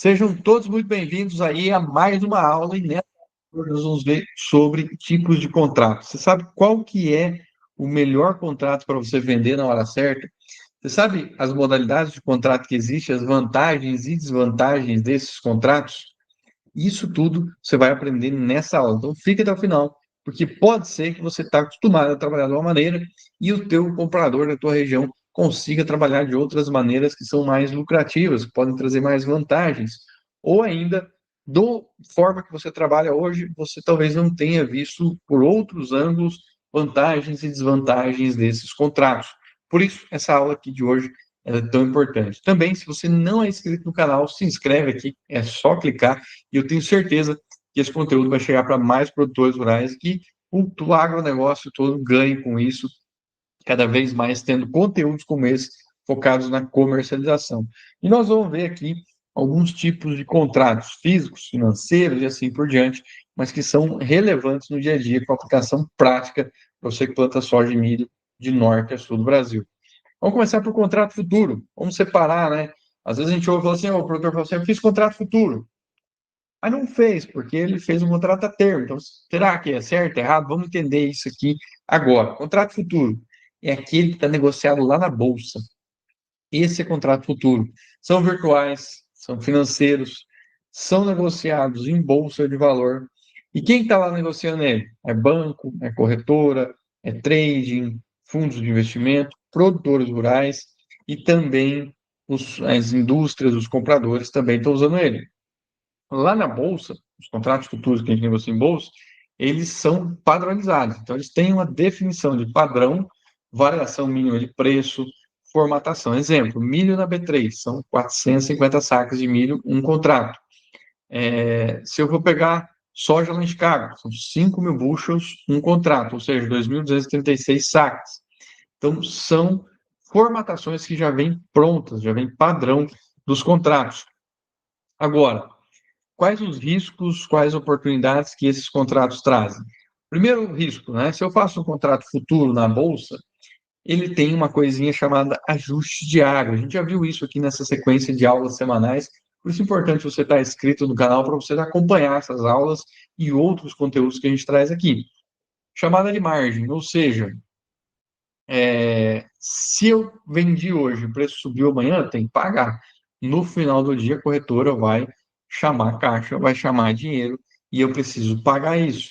Sejam todos muito bem-vindos aí a mais uma aula e nessa aula nós vamos ver sobre tipos de contrato. Você sabe qual que é o melhor contrato para você vender na hora certa? Você sabe as modalidades de contrato que existem, as vantagens e desvantagens desses contratos? Isso tudo você vai aprender nessa aula. Então fica até o final, porque pode ser que você está acostumado a trabalhar de uma maneira e o teu comprador da tua região consiga trabalhar de outras maneiras que são mais lucrativas, que podem trazer mais vantagens. Ou ainda, da forma que você trabalha hoje, você talvez não tenha visto por outros ângulos vantagens e desvantagens desses contratos. Por isso, essa aula aqui de hoje é tão importante. Também, se você não é inscrito no canal, se inscreve aqui, é só clicar e eu tenho certeza que esse conteúdo vai chegar para mais produtores rurais e o agronegócio todo ganhe com isso, cada vez mais tendo conteúdos como esse focados na comercialização. E nós vamos ver aqui alguns tipos de contratos físicos, financeiros e assim por diante, mas que são relevantes no dia a dia com aplicação prática para você que planta soja e milho de norte a sul do Brasil. Vamos começar por contrato futuro. Vamos separar, né? Às vezes a gente ouve e fala assim, o produtor fala assim, eu fiz contrato futuro. Mas não fez, porque ele fez um contrato a termo. Então, será que é certo, errado? Vamos entender isso aqui agora. Contrato futuro é aquele que está negociado lá na Bolsa. Esse é contrato futuro. São virtuais, são financeiros, são negociados em Bolsa de Valor. E quem está lá negociando ele? É banco, é corretora, é trading, fundos de investimento, produtores rurais e também as indústrias, os compradores também estão usando ele. Lá na bolsa, os contratos futuros que a gente negocia em bolsa, eles são padronizados. Então, eles têm uma definição de padrão, variação mínima de preço, formatação. Exemplo, milho na B3, são 450 sacas de milho, um contrato. Se eu vou pegar soja lá em Chicago, são 5.000 bushels, um contrato, ou seja, 2.236 sacas. Então, são formatações que já vêm prontas, já vêm padrão dos contratos. Agora, quais os riscos, quais oportunidades que esses contratos trazem? Primeiro risco, né? Se eu faço um contrato futuro na bolsa, ele tem uma coisinha chamada ajuste de água. A gente já viu isso aqui nessa sequência de aulas semanais. Por isso é importante você estar inscrito no canal para você acompanhar essas aulas e outros conteúdos que a gente traz aqui. Chamada de margem, ou seja, se eu vendi hoje, o preço subiu amanhã, tem que pagar. No final do dia, a corretora vai chamar a caixa, vai chamar dinheiro e eu preciso pagar isso.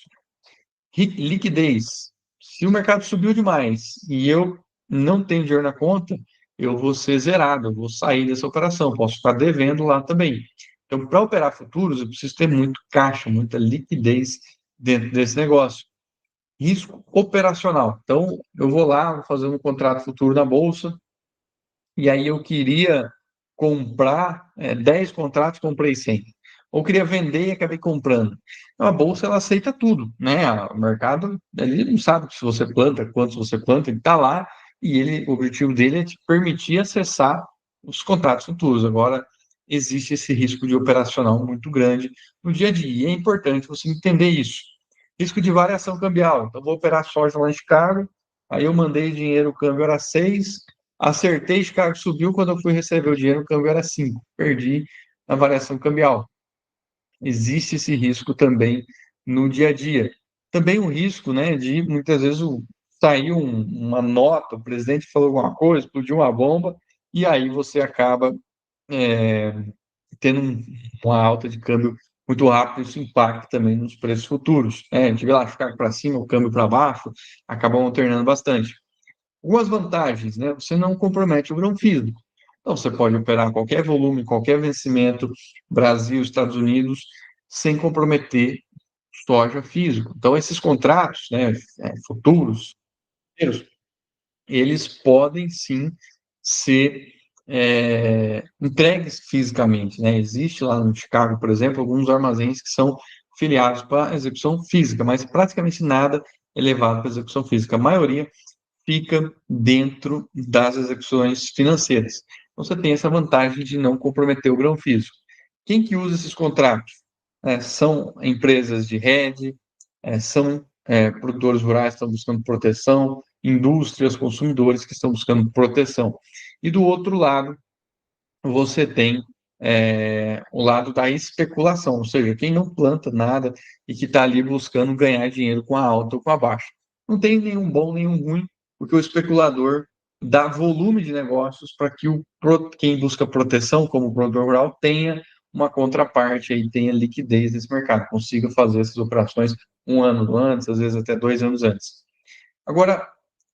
Liquidez. Se o mercado subiu demais e eu não tenho dinheiro na conta, eu vou ser zerado, eu vou sair dessa operação, posso ficar devendo lá também. Então, para operar futuros, eu preciso ter muito caixa, muita liquidez dentro desse negócio. Risco operacional. Então, eu vou lá, vou fazer um contrato futuro na bolsa, e aí eu queria comprar 10 contratos, comprei 100. Ou queria vender e acabei comprando. Então, a bolsa, ela aceita tudo, né? O mercado, ele não sabe se você planta, quantos você planta, ele está lá, e o objetivo dele é te permitir acessar os contratos futuros. Agora, existe esse risco de operacional muito grande no dia a dia, e é importante você entender isso. Risco de variação cambial. Então, vou operar soja lá em Chicago, aí eu mandei dinheiro, o câmbio era 6, acertei, Chicago subiu, quando eu fui receber o dinheiro, o câmbio era 5. Perdi na variação cambial. Existe esse risco também no dia a dia. Também um risco, né, de muitas vezes sair uma nota, o presidente falou alguma coisa, explodiu uma bomba, e aí você acaba é, tendo uma alta de câmbio muito rápido, isso impacta também nos preços futuros. A gente vê lá ficar para cima, o câmbio para baixo, acabam alternando bastante. Algumas vantagens, né? Você não compromete o grão físico. Então, você pode operar qualquer volume, qualquer vencimento, Brasil, Estados Unidos, sem comprometer soja físico. Então, esses contratos, né, futuros, eles podem sim ser entregues fisicamente, né? Existe lá no Chicago, por exemplo, alguns armazéns que são filiados para execução física, mas praticamente nada é levado para execução física. A maioria fica dentro das execuções financeiras. Então, você tem essa vantagem de não comprometer o grão físico. Quem que usa esses contratos? São empresas de rede, são produtores rurais que estão buscando proteção, indústrias, consumidores que estão buscando proteção. E do outro lado, você tem o lado da especulação, ou seja, quem não planta nada e que está ali buscando ganhar dinheiro com a alta ou com a baixa. Não tem nenhum bom, nenhum ruim, porque o especulador dá volume de negócios para que quem busca proteção, como o produtor rural, tenha uma contraparte aí, tenha liquidez nesse mercado, consiga fazer essas operações um ano antes, às vezes até 2 anos antes. Agora,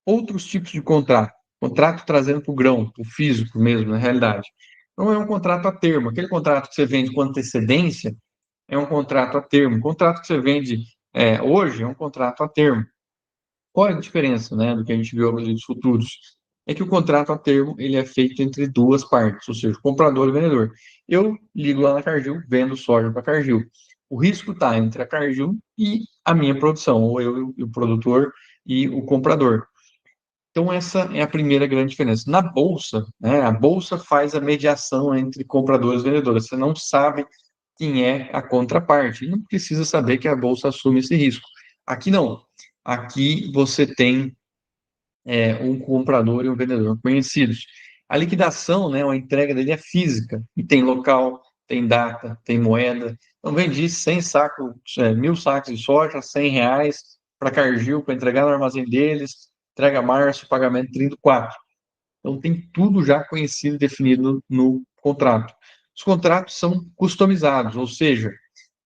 outros tipos de contrato. Contrato trazendo para o grão, para o físico mesmo, na realidade. Não é um contrato a termo. Aquele contrato que você vende com antecedência é um contrato a termo. O contrato que você vende hoje é um contrato a termo. Qual é a diferença, né, do que a gente viu nos futuros? É que o contrato a termo ele é feito entre duas partes, ou seja, comprador e vendedor. Eu ligo lá na Cargill, vendo soja para a Cargill. O risco está entre a Cargill e a minha produção, ou eu e o produtor e o comprador. Então, essa é a primeira grande diferença. Na bolsa, né, a bolsa faz a mediação entre compradores e vendedores. Você não sabe quem é a contraparte. E não precisa saber que a bolsa assume esse risco. Aqui não. Aqui você tem um comprador e um vendedor conhecidos. A liquidação, né, a entrega dele é física. E tem local, tem data, tem moeda. Então, vendi 100 sacos, 1.000 sacos de soja, R$ 100 para Cargill, para entregar no armazém deles, entrega março, pagamento 34. Então, tem tudo já conhecido e definido no contrato. Os contratos são customizados, ou seja,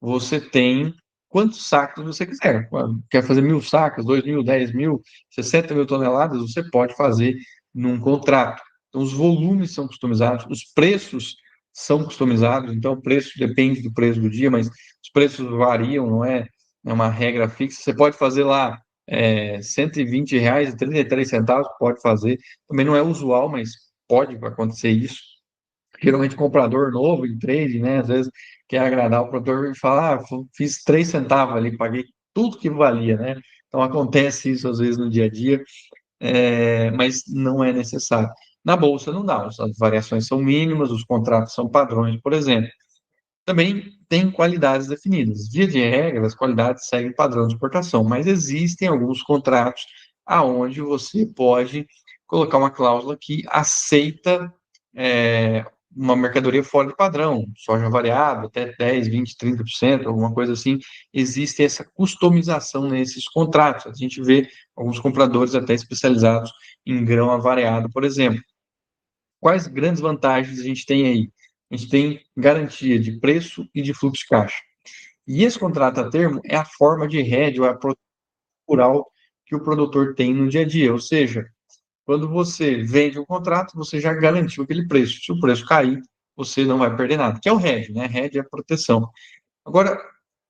você tem quantos sacos você quiser. Quer fazer 1.000 sacos, 2.000, 10.000, 60.000 toneladas, você pode fazer num contrato. Então, os volumes são customizados, os preços são customizados, então o preço depende do preço do dia, mas os preços variam, não é uma regra fixa. Você pode fazer lá R$ 120 e 33 centavos, pode fazer. Também não é usual, mas pode acontecer isso. Geralmente comprador novo em trade, né? Às vezes quer agradar o produtor e fala, fiz 3 centavos ali, paguei tudo que valia, né? Então acontece isso às vezes no dia a dia, mas não é necessário. Na bolsa não dá, as variações são mínimas, os contratos são padrões, por exemplo. Também tem qualidades definidas. Via de regra, as qualidades seguem padrão de exportação, mas existem alguns contratos aonde você pode colocar uma cláusula que aceita uma mercadoria fora de padrão, soja variável, até 10, 20, 30%, alguma coisa assim. Existe essa customização nesses contratos. A gente vê alguns compradores até especializados em grão avariado, por exemplo. Quais grandes vantagens a gente tem aí? A gente tem garantia de preço e de fluxo de caixa. E esse contrato a termo é a forma de hedge, ou a proteção rural que o produtor tem no dia a dia. Ou seja, quando você vende um contrato, você já garantiu aquele preço. Se o preço cair, você não vai perder nada. Que é o hedge, né? Hedge é a proteção. Agora,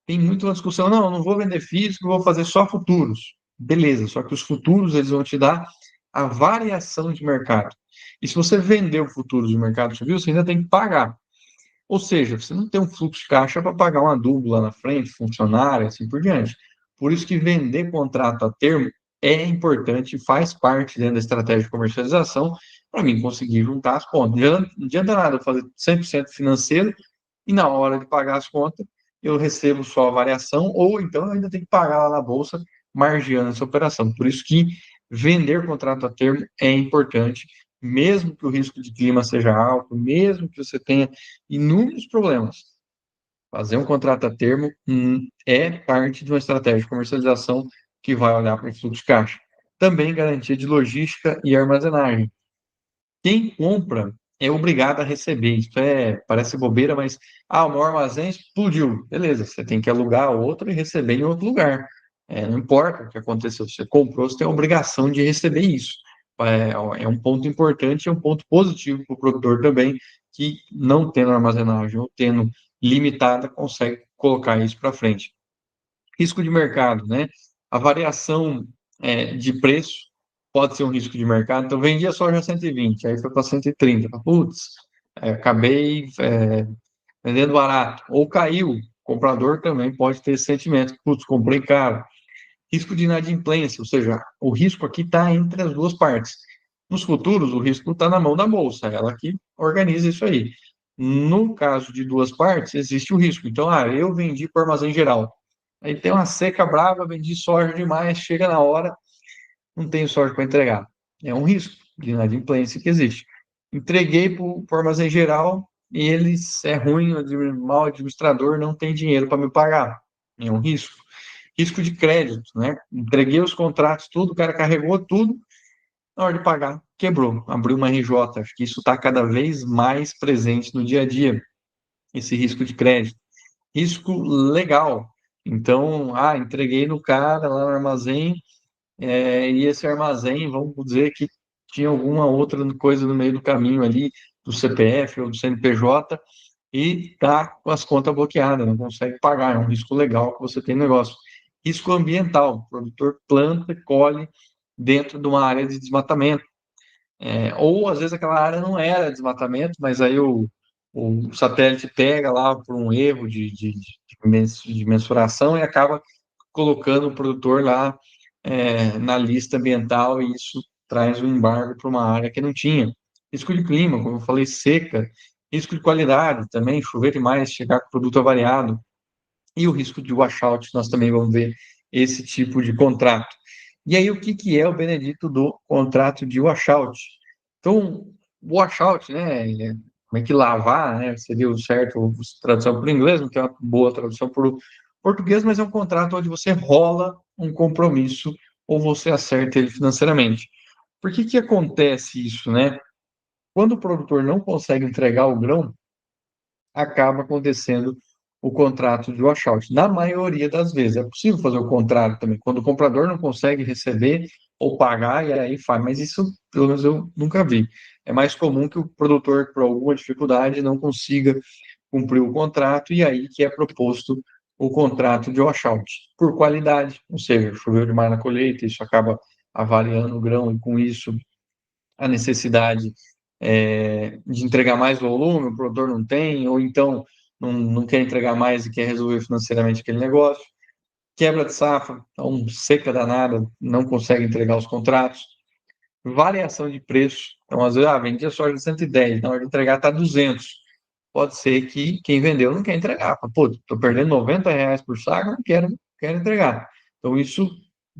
tem muito uma discussão, não, eu não vou vender físico, vou fazer só futuros. Beleza, só que os futuros eles vão te dar a variação de mercado. E se você vender o futuro de mercado civil, você ainda tem que pagar. Ou seja, você não tem um fluxo de caixa para pagar um adubo lá na frente, funcionário, assim por diante. Por isso que vender contrato a termo é importante, faz parte dentro da estratégia de comercialização, para mim conseguir juntar as contas. Não adianta nada eu fazer 100% financeiro e na hora de pagar as contas eu recebo só a variação, ou então eu ainda tenho que pagar lá na bolsa, margeando essa operação. Por isso que vender contrato a termo é importante, mesmo que o risco de clima seja alto, mesmo que você tenha inúmeros problemas. Fazer um contrato a termo é parte de uma estratégia de comercialização que vai olhar para o fluxo de caixa. Também garantia de logística e armazenagem. Quem compra é obrigado a receber. Isso parece bobeira, mas o meu armazém explodiu. Beleza, você tem que alugar outro e receber em outro lugar. Não importa o que aconteceu, você comprou, você tem a obrigação de receber isso. É um ponto importante, é um ponto positivo para o produtor também, que não tendo armazenagem ou tendo limitada, consegue colocar isso para frente. Risco de mercado, né? A variação de preço pode ser um risco de mercado. Então, vendia soja a 120, aí foi para 130. Putz, acabei vendendo barato. Ou caiu. O comprador também pode ter esse sentimento. Putz, comprei caro. Risco de inadimplência, ou seja, o risco aqui está entre as duas partes. Nos futuros, o risco está na mão da bolsa, ela que organiza isso aí. No caso de duas partes, existe o risco. Então, eu vendi para o armazém geral. Aí tem uma seca brava, vendi soja demais, chega na hora, não tenho soja para entregar. É um risco de inadimplência que existe. Entreguei para o armazém geral, e eles é ruim, mau administrador, não tem dinheiro para me pagar. É um risco. Risco de crédito, né? Entreguei os contratos, tudo, o cara carregou tudo, na hora de pagar, quebrou, abriu uma RJ. Acho que isso está cada vez mais presente no dia a dia, esse risco de crédito. Risco legal. Então, entreguei no cara lá no armazém, e esse armazém, vamos dizer que tinha alguma outra coisa no meio do caminho ali, do CPF ou do CNPJ, e está com as contas bloqueadas, não consegue pagar. É um risco legal que você tem no negócio. Risco ambiental: o produtor planta, colhe dentro de uma área de desmatamento. Ou às vezes aquela área não era desmatamento, mas aí o satélite pega lá por um erro de mensuração e acaba colocando o produtor lá na lista ambiental, e isso traz um embargo para uma área que não tinha. Risco de clima, como eu falei, seca. Risco de qualidade também, chover demais, chegar com o produto avariado. E o risco de washout, nós também vamos ver esse tipo de contrato. E aí, o que, que é o Benedito do contrato de washout? Então, washout, né, como é que lavar, né, seria o certo, a tradução para o inglês, não tem uma boa tradução para o português, mas é um contrato onde você rola um compromisso ou você acerta ele financeiramente. Por que que acontece isso, né? Quando o produtor não consegue entregar o grão, acaba acontecendo o contrato de washout. Na maioria das vezes, é possível fazer o contrário também, quando o comprador não consegue receber ou pagar, e aí faz, mas isso, pelo menos, eu nunca vi. É mais comum que o produtor, por alguma dificuldade, não consiga cumprir o contrato, e aí que é proposto o contrato de washout, por qualidade, ou seja, choveu demais na colheita, isso acaba avariando o grão, e com isso a necessidade de entregar mais volume, o produtor não tem, ou então não quer entregar mais e quer resolver financeiramente aquele negócio. Quebra de safra, então seca danada, não consegue entregar os contratos. Variação de preço, então às vezes, vendia soja de 110, na hora de entregar está 200. Pode ser que quem vendeu não quer entregar. Pô, estou perdendo R$ 90 por saco, não quero entregar. Então, isso,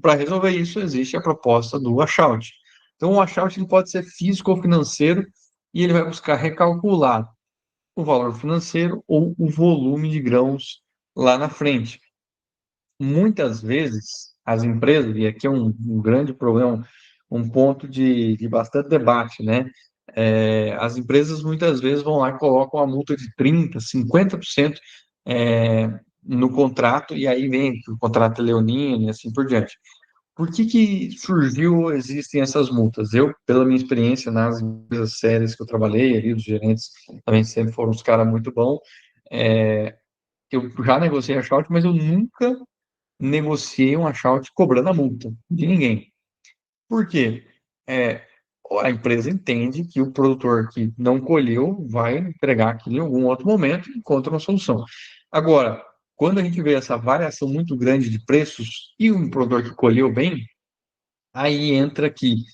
para resolver isso, existe a proposta do washout. Então, o washout ele pode ser físico ou financeiro, e ele vai buscar recalcular o valor financeiro ou o volume de grãos lá na frente. Muitas vezes, as empresas, e aqui é um grande problema, um ponto de bastante debate, né? As empresas muitas vezes vão lá e colocam uma multa de 30%, 50% no contrato, e aí vem que o contrato é leonino e assim por diante. Por que que surgiu, existem essas multas? Eu, pela minha experiência nas empresas sérias que eu trabalhei, ali, os gerentes também sempre foram uns caras muito bons, eu já negociei a short, mas eu nunca negociei um achiout cobrando a multa de ninguém. Por quê? É, a empresa entende que o produtor que não colheu vai entregar aquilo em algum outro momento e encontra uma solução. Agora, quando a gente vê essa variação muito grande de preços e um produtor que colheu bem, aí entra aqui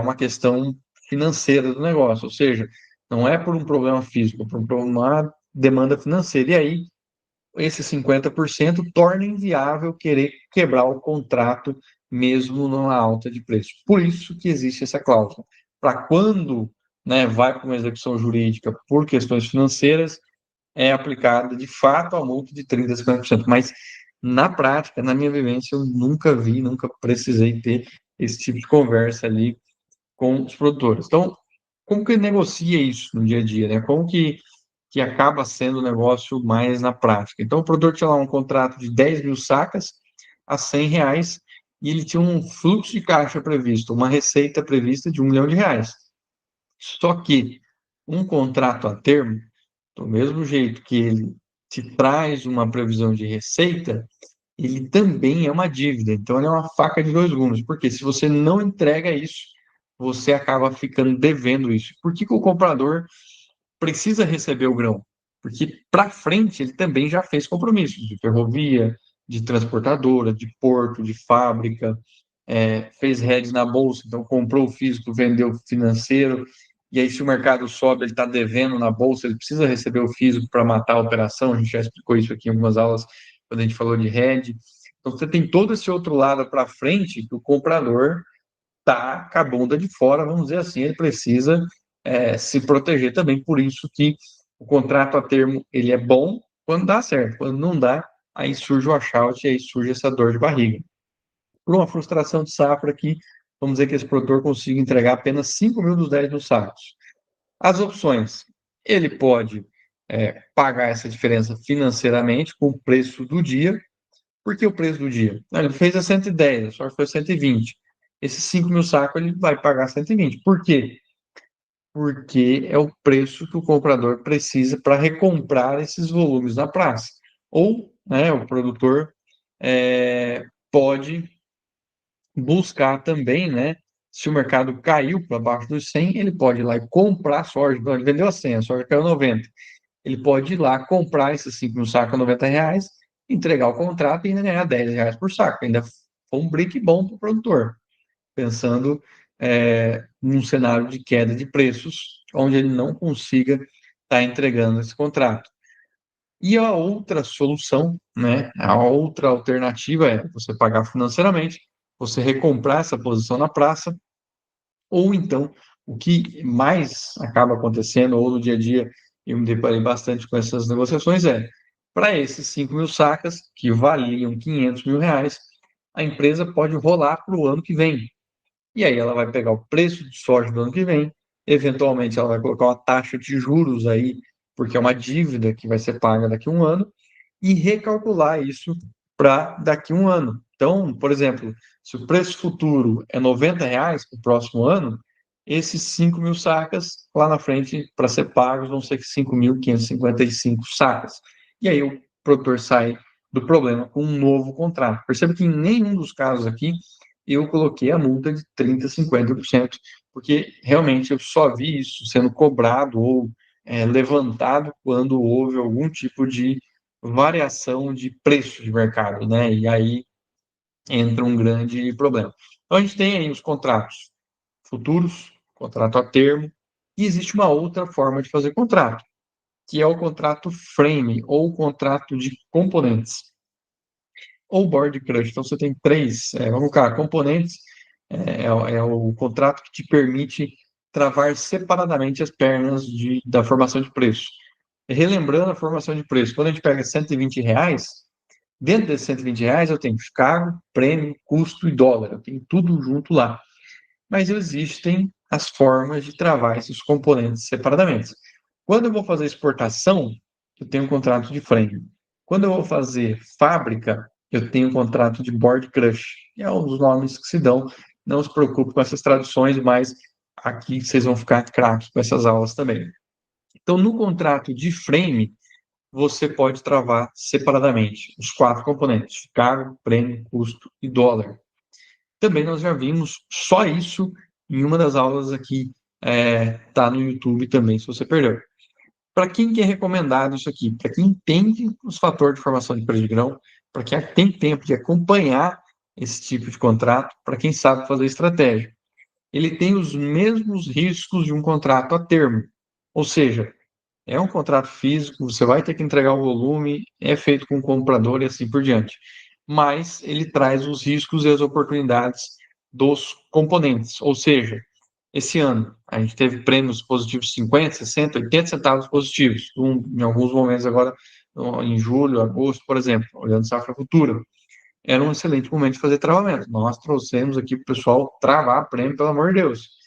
uma questão financeira do negócio, ou seja, não é por um problema físico, é por uma demanda financeira. E aí esse 50% torna inviável querer quebrar o contrato mesmo numa alta de preço. Por isso que existe essa cláusula. Para quando, né, vai para uma execução jurídica por questões financeiras, é aplicada de fato a multa de 30% a 50%. Mas na prática, na minha vivência, eu nunca vi, nunca precisei ter esse tipo de conversa ali com os produtores. Então, como que negocia isso no dia a dia, né? Como que acaba sendo o negócio mais na prática? Então, o produtor tinha lá um contrato de 10 mil sacas a R$ 100, e ele tinha um fluxo de caixa previsto, uma receita prevista de R$ 1 milhão. Só que um contrato a termo, do mesmo jeito que ele te traz uma previsão de receita, ele também é uma dívida. Então, ele é uma faca de dois gumes. Porque se você não entrega isso, você acaba ficando devendo isso. Por que que o comprador precisa receber o grão? Porque para frente ele também já fez compromissos de ferrovia, de transportadora, de porto, de fábrica, fez hedge na bolsa, então comprou o físico, vendeu o financeiro, e aí se o mercado sobe, ele está devendo na bolsa, ele precisa receber o físico para matar a operação. A gente já explicou isso aqui em algumas aulas quando a gente falou de hedge. Então você tem todo esse outro lado para frente que o comprador tá com a bunda de fora, vamos dizer assim, ele precisa se proteger também. Por isso que O contrato a termo, ele é bom quando dá certo. Quando não dá, aí surge o washout e aí surge essa dor de barriga. Por uma frustração de safra que, vamos dizer que esse produtor consiga entregar apenas 5 mil dos 10 mil sacos. As opções, ele pode pagar essa diferença financeiramente com o preço do dia. Por que o preço do dia? Ele fez a 110, só que foi 120. Esses 5 mil sacos ele vai pagar 120. Por quê? Porque é o preço que o comprador precisa para recomprar esses volumes na praça. Ou, né, o produtor pode buscar também, né, se o mercado caiu para baixo dos 100, ele pode ir lá e comprar soja. Então, ele vendeu a 100, a soja caiu 90. Ele pode ir lá comprar esses 5 mil sacos a 90 reais, entregar o contrato e ainda ganhar 10 reais por saco. Ainda foi um brick bom para o produtor, pensando num cenário de queda de preços, onde ele não consiga estar entregando esse contrato. E a outra solução, né, a outra alternativa é você pagar financeiramente, você recomprar essa posição na praça, ou então, o que mais acaba acontecendo, ou no dia a dia, eu me deparei bastante com essas negociações, para esses 5 mil sacas, que valiam 500 mil reais, a empresa pode rolar para o ano que vem. E aí ela vai pegar o preço de soja do ano que vem, eventualmente ela vai colocar uma taxa de juros aí, porque é uma dívida que vai ser paga daqui a um ano, e recalcular isso para daqui a um ano. Então, por exemplo, se o preço futuro é 90 reais para o próximo ano, esses 5 mil sacas lá na frente, para ser pagos, vão ser 5.555 sacas. E aí o produtor sai do problema com um novo contrato. Perceba que em nenhum dos casos aqui eu coloquei a multa de 30%, 50%, porque realmente eu só vi isso sendo cobrado ou levantado quando houve algum tipo de variação de preço de mercado, né? E aí entra um grande problema. Então a gente tem aí os contratos futuros, contrato a termo, e existe uma outra forma de fazer contrato, que é o contrato frame ou contrato de componentes ou board crush. Então você tem três, vamos cá, componentes é o contrato que te permite travar separadamente as pernas da formação de preço. Relembrando a formação de preço, quando a gente pega 120 reais, dentro desses 120 reais eu tenho cargo, prêmio, custo e dólar, eu tenho tudo junto lá. Mas existem as formas de travar esses componentes separadamente. Quando eu vou fazer exportação, eu tenho um contrato de frame. Quando eu vou fazer fábrica, eu tenho um contrato de board crush. É um dos nomes que se dão. Não se preocupe com essas traduções, mas aqui vocês vão ficar craques com essas aulas também. Então, no contrato de frame, você pode travar separadamente os 4 componentes: cargo, prêmio, custo e dólar. Também nós já vimos só isso em uma das aulas aqui, tá no YouTube também, se você perdeu. Para quem que é recomendado isso aqui? Para quem entende os fatores de formação de preço de grão, para quem tem tempo de acompanhar esse tipo de contrato, para quem sabe fazer estratégia. Ele tem os mesmos riscos de um contrato a termo, ou seja, é um contrato físico, você vai ter que entregar o volume, é feito com o comprador e assim por diante. Mas ele traz os riscos e as oportunidades dos componentes. Ou seja, esse ano a gente teve prêmios positivos 50, 60, 80 centavos positivos, em alguns momentos agora, em julho, agosto, por exemplo, olhando safra futura. Era um excelente momento de fazer travamento. Nós trouxemos aqui para o pessoal travar prêmio, pelo amor de Deus.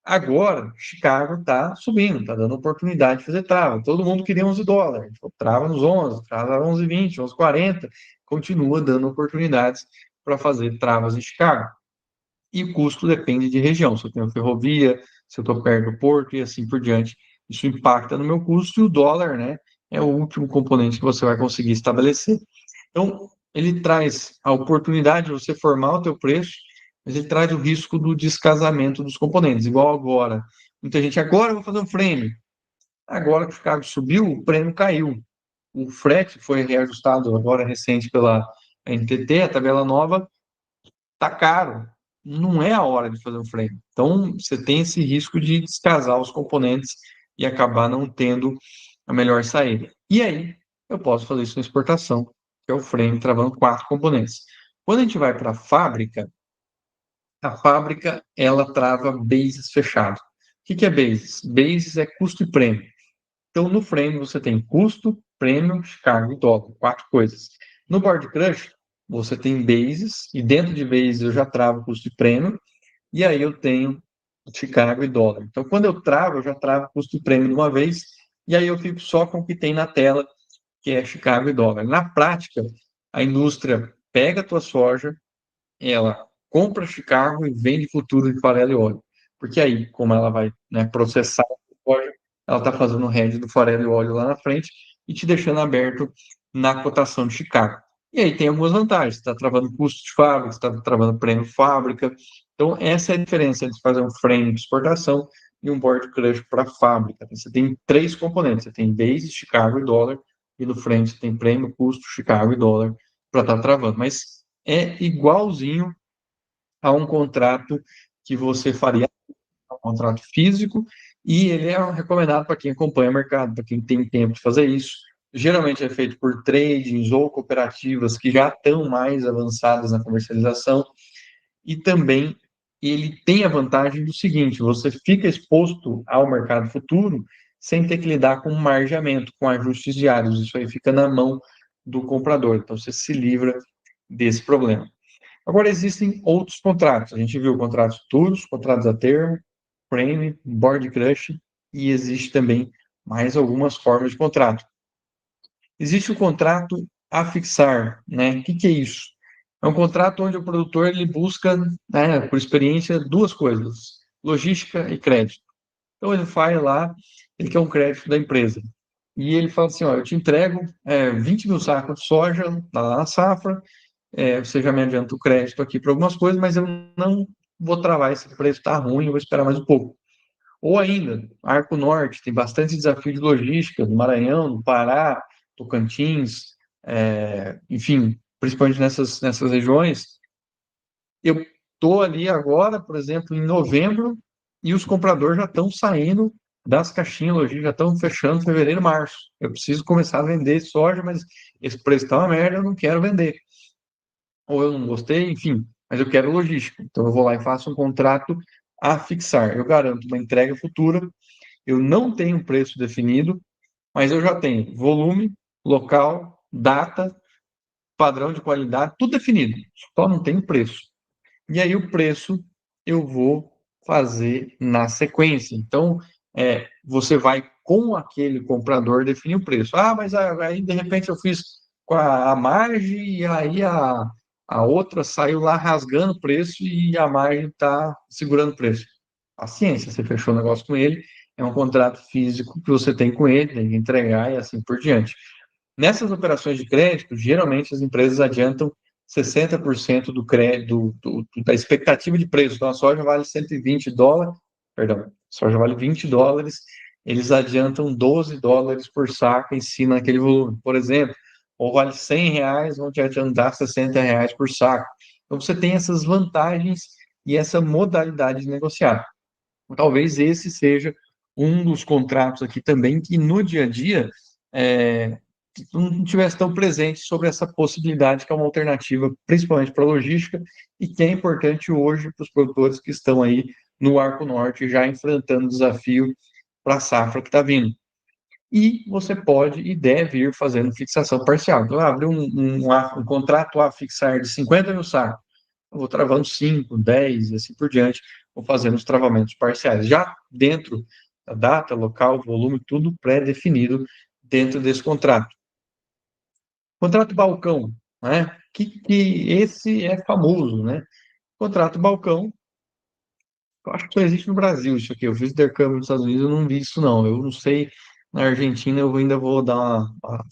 Agora, Chicago está subindo, está dando oportunidade de fazer trava. Todo mundo queria 11 dólares. Trava nos 11, trava 11,20, 11,40. Continua dando oportunidades para fazer travas em Chicago. E o custo depende de região. Se eu tenho ferrovia, se eu estou perto do porto e assim por diante. Isso impacta no meu custo e o dólar, né, é o último componente que você vai conseguir estabelecer. Então, ele traz a oportunidade de você formar o teu preço, mas ele traz o risco do descasamento dos componentes, igual agora. Muita gente, agora eu vou fazer um frame. Agora que o Chicago subiu, o prêmio caiu. O frete foi reajustado agora recente pela NTT, a tabela nova, tá caro. Não é a hora de fazer um frame. Então, você tem esse risco de descasar os componentes e acabar não tendo a melhor saída. E aí, eu posso fazer isso na exportação, que é o frame travando 4 componentes. Quando a gente vai para a fábrica, ela trava bases fechado. O que é bases? Bases é custo e prêmio. Então, no frame, você tem custo, prêmio, Chicago e dólar, quatro coisas. No board crush, você tem bases, e dentro de bases eu já travo custo e prêmio, e aí eu tenho Chicago e dólar. Então, quando eu travo, eu já travo custo e prêmio de uma vez, e aí eu fico só com o que tem na tela, que é Chicago e dólar. Na prática, a indústria pega a tua soja, ela compra Chicago e vende futuro de farelo e óleo. Porque aí, como ela vai, né, processar a soja, ela está fazendo o hedge do farelo e óleo lá na frente e te deixando aberto na cotação de Chicago. E aí tem algumas vantagens, você está travando custo de fábrica, você está travando prêmio fábrica. Então, essa é a diferença entre fazer um frame de exportação e um board crush para fábrica. Você tem três componentes, você tem base, Chicago e dólar, e no frame você tem prêmio, custo, Chicago e dólar para estar travando. Mas é igualzinho a um contrato que você faria, um contrato físico, e ele é recomendado para quem acompanha o mercado, para quem tem tempo de fazer isso. Geralmente é feito por tradings ou cooperativas que já estão mais avançadas na comercialização, e também ele tem a vantagem do seguinte: você fica exposto ao mercado futuro sem ter que lidar com margeamento, com ajustes diários. Isso aí fica na mão do comprador. Então você se livra desse problema. Agora, existem outros contratos. A gente viu contratos futuros, contratos a termo, frame, board crush, e existe também mais algumas formas de contrato. Existe o contrato a fixar, né? O que é isso? É um contrato onde o produtor ele busca, né, por experiência, duas coisas: logística e crédito. Então, ele faz lá, ele quer um crédito da empresa. E ele fala assim: ó, eu te entrego 20 mil sacos de soja lá na safra, você já me adianta o crédito aqui para algumas coisas, mas eu não vou travar, esse preço está ruim, eu vou esperar mais um pouco. Ou ainda, Arco Norte, tem bastante desafio de logística, do Maranhão, do Pará, Tocantins, enfim, principalmente nessas regiões. Eu estou ali agora, por exemplo, em novembro, e os compradores já estão saindo das caixinhas logísticas, já estão fechando fevereiro, março. Eu preciso começar a vender soja, mas esse preço está uma merda, eu não quero vender. Ou eu não gostei, enfim, mas eu quero logística. Então eu vou lá e faço um contrato a fixar. Eu garanto uma entrega futura, eu não tenho preço definido, mas eu já tenho volume, local, data, padrão de qualidade, tudo definido. Só não tenho preço. E aí o preço eu vou fazer na sequência. Então, você vai com aquele comprador definir o preço. Ah, mas aí de repente eu fiz com a margem e aí a outra saiu lá rasgando o preço e a margem está segurando o preço. Paciência, você fechou o negócio com ele, é um contrato físico que você tem com ele, tem que entregar e assim por diante. Nessas operações de crédito, geralmente as empresas adiantam 60% do crédito, da expectativa de preço. Então, a soja vale US$ 120, perdão, a soja vale US$ 20, eles adiantam US$ 12 por saco em cima daquele volume, por exemplo. Ou vale R$ 100, vão te adiantar R$ 60 por saco. Então, você tem essas vantagens e essa modalidade de negociar. Talvez esse seja um dos contratos aqui também que no dia a dia é, não tivesse tão presente sobre essa possibilidade que é uma alternativa, principalmente para a logística, e que é importante hoje para os produtores que estão aí no Arco Norte já enfrentando o desafio para a safra que está vindo. E você pode e deve ir fazendo fixação parcial. Então, abrir um contrato a fixar de 50 mil sacos, eu vou travando 5, 10 e assim por diante, vou fazendo os travamentos parciais. Já dentro da data, local, volume, tudo pré-definido dentro desse contrato. Contrato balcão, né? Que esse é famoso, né? Contrato balcão, eu acho que só existe no Brasil isso aqui. Eu fiz intercâmbio nos Estados Unidos, eu não vi isso não. Eu não sei, na Argentina eu ainda vou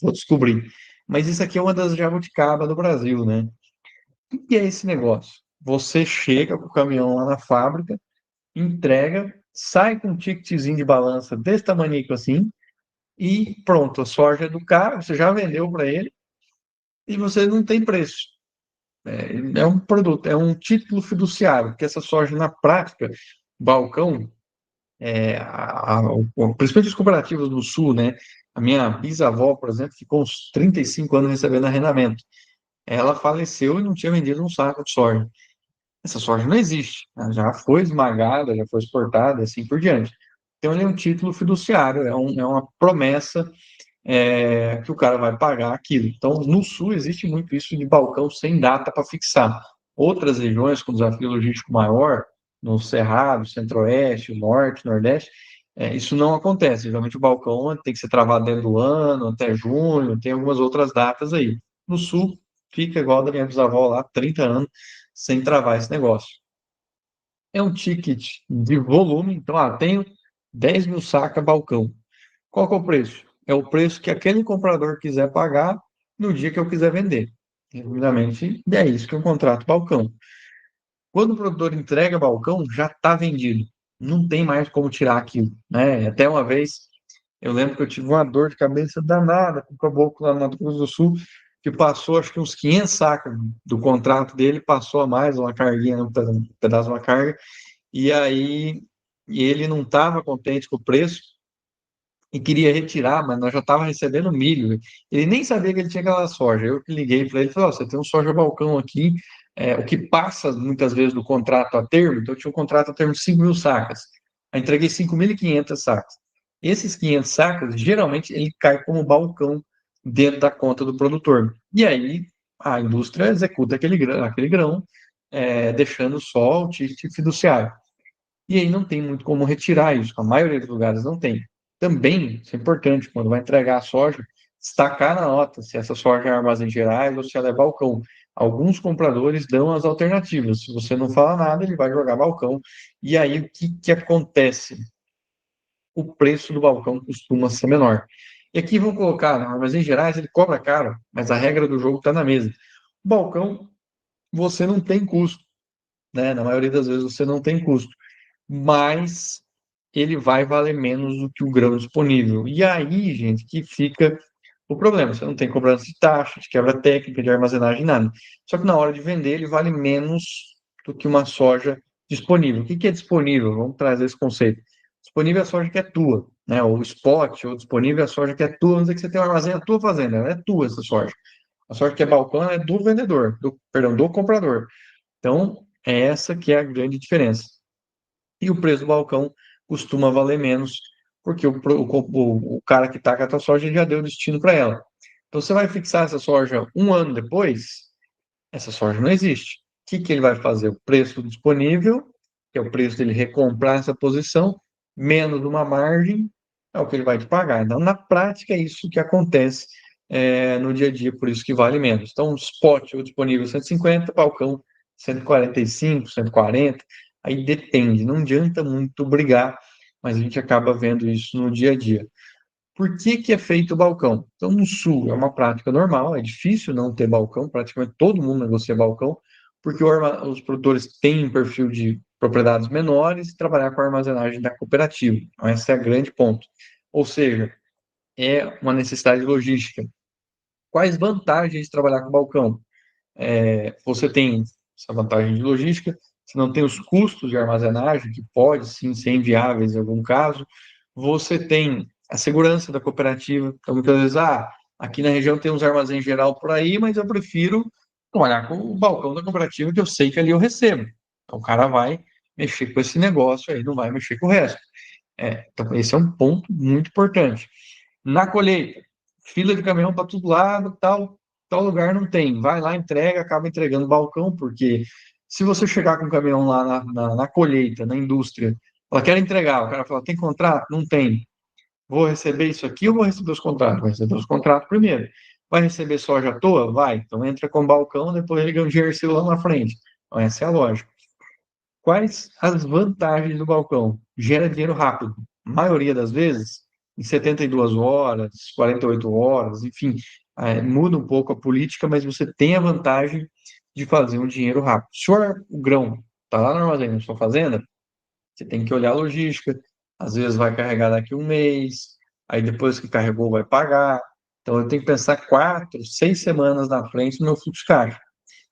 vou descobrir. Mas isso aqui é uma das jabuticaba do Brasil, né? O que é esse negócio? Você chega com o caminhão lá na fábrica, entrega, sai com um ticketzinho de balança desse tamanho assim, e pronto, a soja é do cara, você já vendeu para ele, e você não tem preço. É um produto, é um título fiduciário, porque essa soja, na prática, balcão, principalmente os cooperativos do Sul, né? A minha bisavó, por exemplo, ficou uns 35 anos recebendo arrendamento. Ela faleceu e não tinha vendido um saco de soja. Essa soja não existe, ela já foi esmagada, já foi exportada, assim por diante. Então, ele é um título fiduciário, é uma promessa que o cara vai pagar aquilo. Então, no Sul existe muito isso de balcão sem data para fixar. Outras regiões com desafio logístico maior, no Cerrado, Centro-Oeste, Norte, Nordeste, isso não acontece. Geralmente o balcão tem que ser travado dentro do ano, até junho, tem algumas outras datas aí. No Sul, fica igual a da minha bisavó lá, 30 anos, sem travar esse negócio. É um ticket de volume, então, tenho 10 mil saca balcão. Qual que é o preço? É o preço que aquele comprador quiser pagar no dia que eu quiser vender. Resumidamente, é isso que é um contrato balcão. Quando o produtor entrega balcão, já está vendido. Não tem mais como tirar aquilo, né? Até uma vez, eu lembro que eu tive uma dor de cabeça danada com o caboclo lá no Mato Grosso do Sul, que passou acho que uns 500 sacos do contrato dele, passou a mais uma carguinha, um pedaço de uma carga, e aí ele não estava contente com o preço, e queria retirar, mas nós já estava recebendo milho. Ele nem sabia que ele tinha aquela soja. Eu que liguei para ele e falei: "Ó, você tem um soja balcão aqui, o que passa muitas vezes do contrato a termo, então eu tinha um contrato a termo de 5 mil sacas. Aí entreguei 5.500 sacas. Esses 500 sacas, geralmente, ele cai como balcão dentro da conta do produtor. E aí a indústria executa aquele grão, deixando só o ticket fiduciário. E aí não tem muito como retirar isso, a maioria dos lugares não tem. Também, isso é importante, quando vai entregar a soja, destacar na nota se essa soja é armazém gerais ou se ela é balcão. Alguns compradores dão as alternativas. Se você não fala nada, ele vai jogar balcão. E aí o que, que acontece? O preço do balcão costuma ser menor. E aqui vão colocar, no armazém gerais, ele cobra caro, mas a regra do jogo está na mesa. O balcão, você não tem custo, né? Na maioria das vezes você não tem custo, mas ele vai valer menos do que o grão disponível. E aí, gente, que fica o problema. Você não tem cobrança de taxa, de quebra técnica, de armazenagem, nada. Só que na hora de vender, ele vale menos do que uma soja disponível. O que que é disponível? Vamos trazer esse conceito. Disponível é a soja que é tua, né? Ou spot, ou disponível é a soja que é tua. Vamos dizer que você tem um armazém na tua fazenda, ela é tua essa soja. A soja que é balcão ela é do vendedor, perdão, do comprador. Então, é essa que é a grande diferença. E o preço do balcão costuma valer menos, porque o cara que está com a tua soja já deu destino para ela. Então, você vai fixar essa soja um ano depois, essa soja não existe. O que, que ele vai fazer? O preço disponível, que é o preço dele recomprar essa posição, menos uma margem, é o que ele vai te pagar. Então, na prática, é isso que acontece no dia a dia, por isso que vale menos. Então, spot ou disponível 150, balcão 145, 140, aí depende, não adianta muito brigar, mas a gente acaba vendo isso no dia a dia. Por que que é feito o balcão? Então, no Sul é uma prática normal, é difícil não ter balcão, praticamente todo mundo negocia balcão, porque os produtores têm um perfil de propriedades menores e trabalhar com a armazenagem da cooperativa. Então, esse é o grande ponto. Ou seja, é uma necessidade logística. Quais vantagens de trabalhar com balcão? Você tem essa vantagem de logística, você não tem os custos de armazenagem, que pode sim ser inviáveis em algum caso, você tem a segurança da cooperativa, então muitas vezes, aqui na região tem uns armazéns geral por aí, mas eu prefiro trabalhar com o balcão da cooperativa, que eu sei que ali eu recebo. Então o cara vai mexer com esse negócio aí, não vai mexer com o resto. Então esse é um ponto muito importante. Na colheita, fila de caminhão para todo lado, tal lugar não tem. Vai lá, entrega, acaba entregando balcão, porque se você chegar com o caminhão lá na colheita, na indústria, ela quer entregar, o cara fala, tem contrato? Não tem. Vou receber isso aqui ou vou receber os contratos? Vou receber os contratos primeiro. Vai receber soja à toa? Vai. Então entra com balcão, depois ele ganha um GRC lá na frente. Então essa é a lógica. Quais as vantagens do balcão? Gera dinheiro rápido. A maioria das vezes, em 72 horas, 48 horas, enfim, muda um pouco a política, mas você tem a vantagem de fazer um dinheiro rápido. Se o grão está lá no armazém, na sua fazenda, você tem que olhar a logística. Às vezes vai carregar daqui um mês, aí depois que carregou vai pagar. Então eu tenho que pensar 4, 6 semanas na frente no meu fluxo de caixa.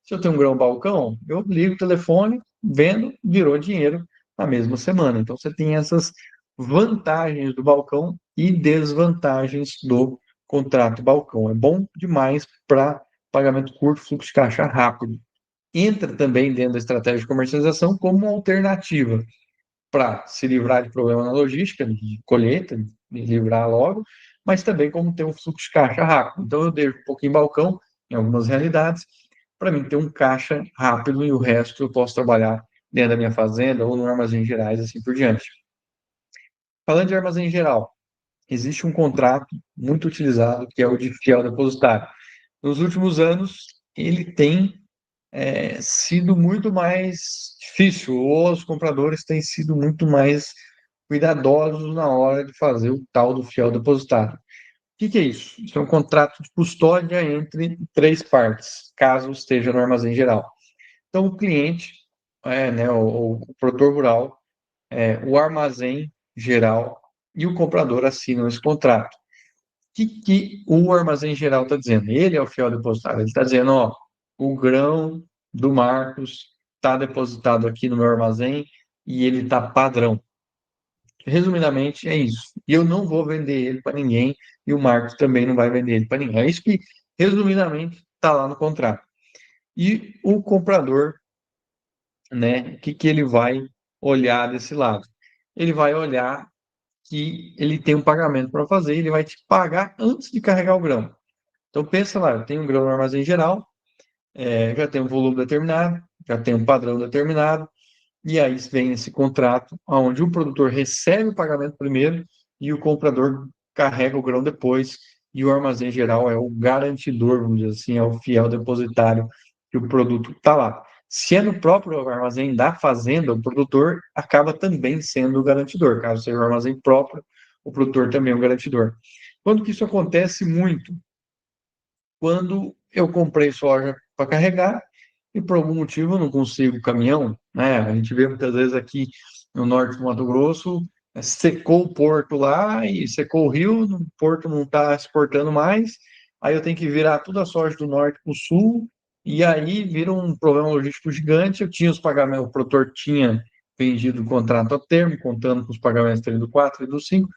Se eu tenho um grão balcão, eu ligo o telefone, vendo, virou dinheiro na mesma semana. Então você tem essas vantagens do balcão e desvantagens do contrato balcão. É bom demais para pagamento curto, fluxo de caixa rápido. Entra também dentro da estratégia de comercialização como uma alternativa. para se livrar de problema na logística, de colheita, de livrar logo, mas também como ter um fluxo de caixa rápido. Então, eu deixo um pouquinho em balcão, em algumas realidades, para mim ter um caixa rápido e o resto eu posso trabalhar dentro da minha fazenda ou no armazém gerais, assim por diante. Falando de armazém geral, existe um contrato muito utilizado que é o de fiel depositário. Nos últimos anos, ele tem sido muito mais difícil, ou os compradores têm sido muito mais cuidadosos na hora de fazer o tal do fiel depositário. O que é isso? Isso é um contrato de custódia entre três partes, caso esteja no armazém geral. Então, o cliente, né, o produtor rural, o armazém geral e o comprador assinam esse contrato. Que o armazém geral está dizendo? Ele é o fiel depositário. Ele está dizendo, ó, o grão do Marcos está depositado aqui no meu armazém e ele está padrão. Resumidamente, é isso. E eu não vou vender ele para ninguém e o Marcos também não vai vender ele para ninguém. É isso que, resumidamente, está lá no contrato. E o comprador, né, que ele vai olhar desse lado? Ele vai olhar que ele tem um pagamento para fazer, ele vai te pagar antes de carregar o grão. Então pensa lá, eu tenho um grão no armazém geral, já tem um volume determinado, já tem um padrão determinado, e aí vem esse contrato onde o produtor recebe o pagamento primeiro e o comprador carrega o grão depois, e o armazém geral é o garantidor, vamos dizer assim, é o fiel depositário que o produto está lá. Se é no próprio armazém da fazenda, o produtor acaba também sendo o garantidor. Caso seja o armazém próprio, o produtor também é o garantidor. Quando que isso acontece muito? Quando eu comprei soja para carregar e por algum motivo eu não consigo caminhão, né? A gente vê muitas vezes aqui no norte do Mato Grosso, secou o porto lá e secou o rio, o porto não está exportando mais, aí eu tenho que virar toda a soja do norte para o sul, e aí vira um problema logístico gigante. Eu tinha os pagamentos, o produtor tinha vendido o contrato a termo, contando com os pagamentos dele do 4 e do 5,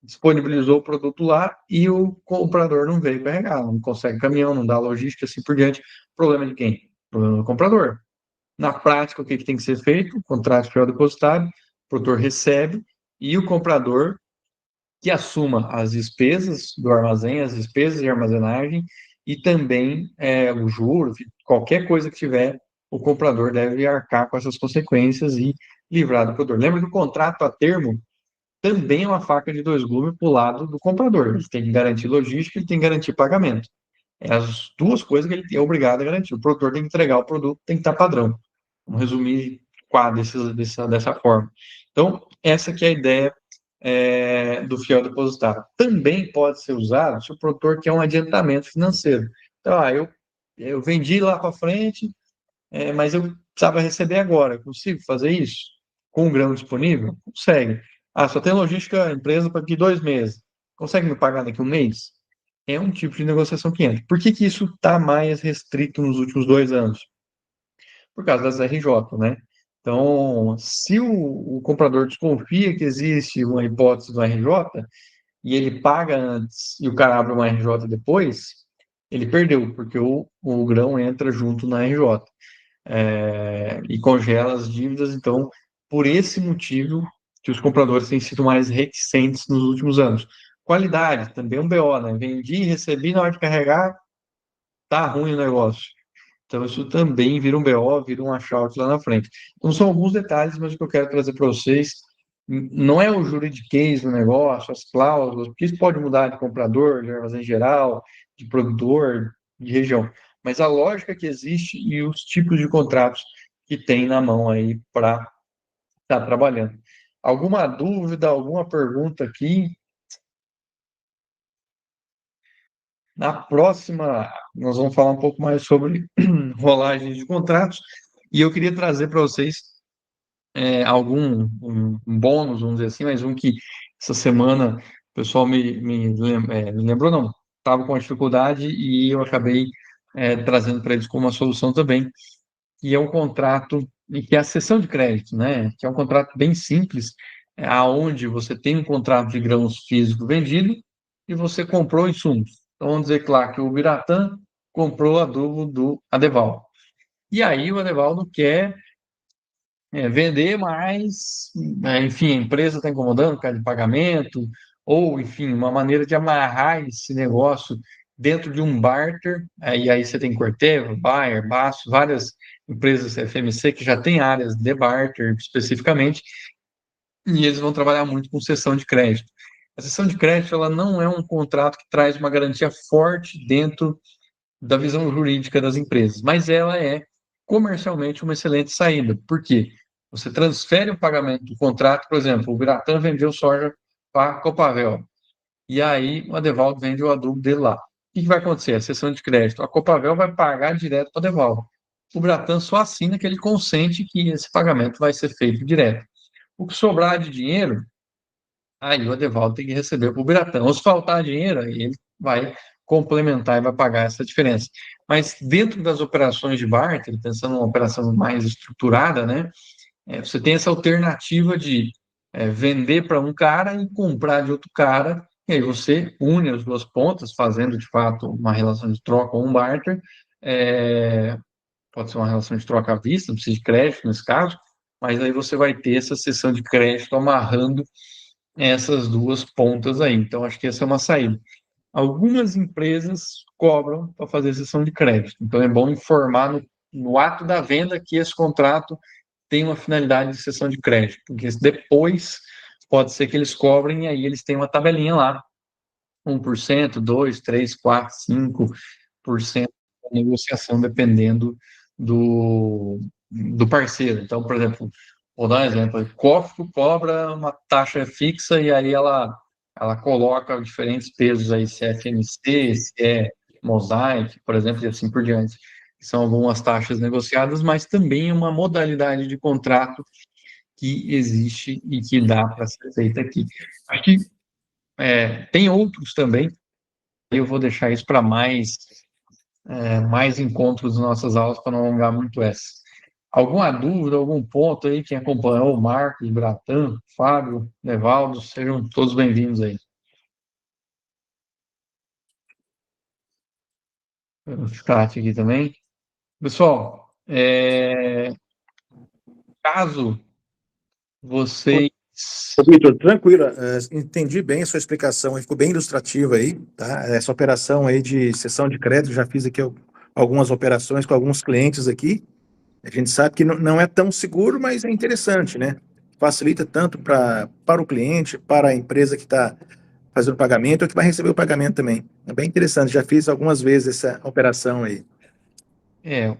disponibilizou o produto lá e o comprador não veio carregar, não consegue caminhão, não dá logística, assim por diante. Problema de quem? Problema do comprador. Na prática, o que tem que ser feito? O contrato fiel depositário, o produtor recebe e o comprador que assuma as despesas do armazém, as despesas de armazenagem e também o juro, qualquer coisa que tiver, o comprador deve arcar com essas consequências e livrar do produtor. Lembra que o contrato a termo também é uma faca de dois gumes para o lado do comprador. Ele tem que garantir logística, ele tem que garantir pagamento. É as duas coisas que ele é obrigado a garantir. O produtor tem que entregar o produto, tem que estar padrão. Vamos resumir dessa forma. Então, essa que é a ideia do fiel depositário. Também pode ser usado se o produtor quer um adiantamento financeiro. Então, eu vendi lá para frente, mas eu precisava receber agora. Eu consigo fazer isso? Com o grão disponível? Consegue. Ah, só tem logística empresa para daqui 2 meses. Consegue me pagar daqui um mês? É um tipo de negociação que entra. Por que isso está mais restrito nos últimos 2 anos? Por causa das RJ, né? Então, se o comprador desconfia que existe uma hipótese do RJ e ele paga antes e o cara abre uma RJ depois, ele perdeu, porque o grão entra junto na RJ e congela as dívidas. Então, por esse motivo que os compradores têm sido mais reticentes nos últimos anos. Qualidade, também é um BO, né? Vendi, recebi na hora de carregar, tá ruim o negócio. Então, isso também vira um BO, vira um achate lá na frente. Então, são alguns detalhes, mas o que eu quero trazer para vocês não é o juridiquês do negócio, as cláusulas, porque isso pode mudar de comprador, de armazém geral, de produtor, de região, mas a lógica que existe e os tipos de contratos que tem na mão aí para estar trabalhando. Alguma dúvida, alguma pergunta aqui? Na próxima, nós vamos falar um pouco mais sobre rolagem de contratos e eu queria trazer para vocês um bônus, vamos dizer assim, mas um que essa semana o pessoal me lembrou, não, estava com uma dificuldade e eu acabei trazendo para eles como uma solução também, que é um contrato, e que é a cessão de crédito, né? Que é um contrato bem simples, aonde você tem um contrato de grãos físico vendido e você comprou insumos. Então, vamos dizer que lá que o Biratã comprou adubo do Adeval. E aí o Adeval não quer vender, mas, enfim, a empresa está incomodando por causa de pagamento, ou, enfim, uma maneira de amarrar esse negócio dentro de um barter, e aí você tem Corteva, Bayer, Basso, várias empresas FMC que já têm áreas de barter especificamente, e eles vão trabalhar muito com cessão de crédito. A cessão de crédito, ela não é um contrato que traz uma garantia forte dentro da visão jurídica das empresas, mas ela é comercialmente uma excelente saída. Por quê? Você transfere o pagamento do contrato, por exemplo, o Biratã vendeu soja para a Copavel, e aí o Adevaldo vende o adubo dele lá. O que vai acontecer? A cessão de crédito, a Copavel vai pagar direto para o Adevaldo. O Biratã só assina que ele consente que esse pagamento vai ser feito direto. O que sobrar de dinheiro, aí o Adevaldo tem que receber para o Biratã. Ou se faltar dinheiro, aí ele vai complementar e vai pagar essa diferença. Mas dentro das operações de barter, pensando numa operação mais estruturada, né, você tem essa alternativa de vender para um cara e comprar de outro cara, e aí você une as duas pontas, fazendo de fato uma relação de troca ou um barter. É, pode ser uma relação de troca à vista, não precisa de crédito nesse caso, mas aí você vai ter essa sessão de crédito amarrando essas duas pontas aí. Então, acho que essa é uma saída. Algumas empresas cobram para fazer sessão de crédito. Então, é bom informar no ato da venda que esse contrato tem uma finalidade de sessão de crédito, porque depois pode ser que eles cobrem e aí eles têm uma tabelinha lá, 1%, 2%, 3%, 4%, 5% da negociação, dependendo do parceiro. Então, por exemplo, vou dar um exemplo, o Cofco cobra uma taxa fixa e aí ela coloca diferentes pesos aí, se é FMC, se é Mosaic, por exemplo, e assim por diante. São algumas taxas negociadas, mas também uma modalidade de contrato que existe e que dá para ser feita aqui. Acho que tem outros também, eu vou deixar isso para mais encontros nas nossas aulas para não alongar muito essa. Alguma dúvida, algum ponto aí, quem acompanhou, o Marcos, Bratan, Fábio, Nevaldo, sejam todos bem-vindos aí. O chat aqui também. Pessoal, caso vocês. Ô, Vitor, tranquilo, entendi bem a sua explicação, ficou bem ilustrativa aí, tá? Essa operação aí de cessão de crédito, já fiz aqui algumas operações com alguns clientes aqui. A gente sabe que não é tão seguro, mas é interessante, né? Facilita tanto para o cliente, para a empresa que está fazendo o pagamento, ou que vai receber o pagamento também. É bem interessante, já fiz algumas vezes essa operação aí.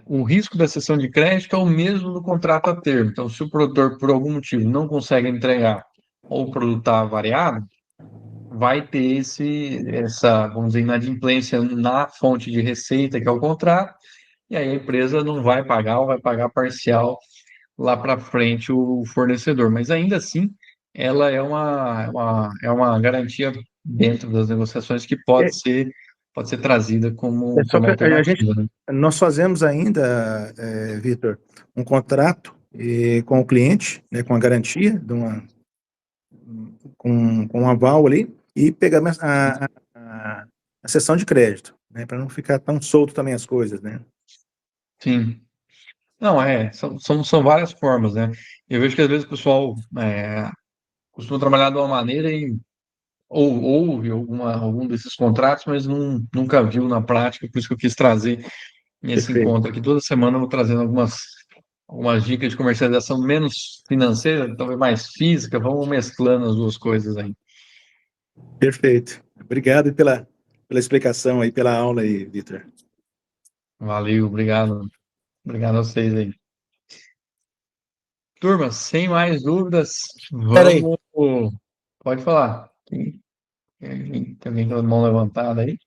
O risco da cessão de crédito é o mesmo do contrato a termo. Então, se o produtor, por algum motivo, não consegue entregar ou o produto está variado, vai ter essa, vamos dizer, inadimplência na fonte de receita, que é o contrato, e aí a empresa não vai pagar ou vai pagar parcial lá para frente o fornecedor. Mas ainda assim, ela é uma garantia dentro das negociações que É, pode ser trazida é como, só como que a gente, alternativa, né? nós fazemos ainda, Vitor, um contrato com o cliente, né, com a garantia com um aval ali e pegamos a sessão de crédito, né, para não ficar tão solto também as coisas, né? Sim. Não, são várias formas, né? Eu vejo que às vezes o pessoal costuma trabalhar de uma maneira ou ouve algum desses contratos, mas nunca viu na prática, por isso que eu quis trazer nesse Perfeito, encontro aqui. Toda semana eu vou trazendo algumas dicas de comercialização menos financeira, talvez mais física, vamos mesclando as duas coisas aí. perfeito. Obrigado pela explicação aí, pela aula aí, Vitor. Valeu, obrigado. Obrigado a vocês aí. Turma, sem mais dúvidas, Espera aí. vamos. Pode falar. Tem alguém com a mão levantada aí?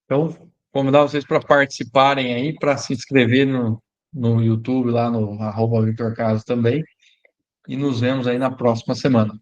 Então, convidar vocês para participarem aí, para se inscrever no YouTube, lá no @VictorCaso também. E nos vemos aí na próxima semana.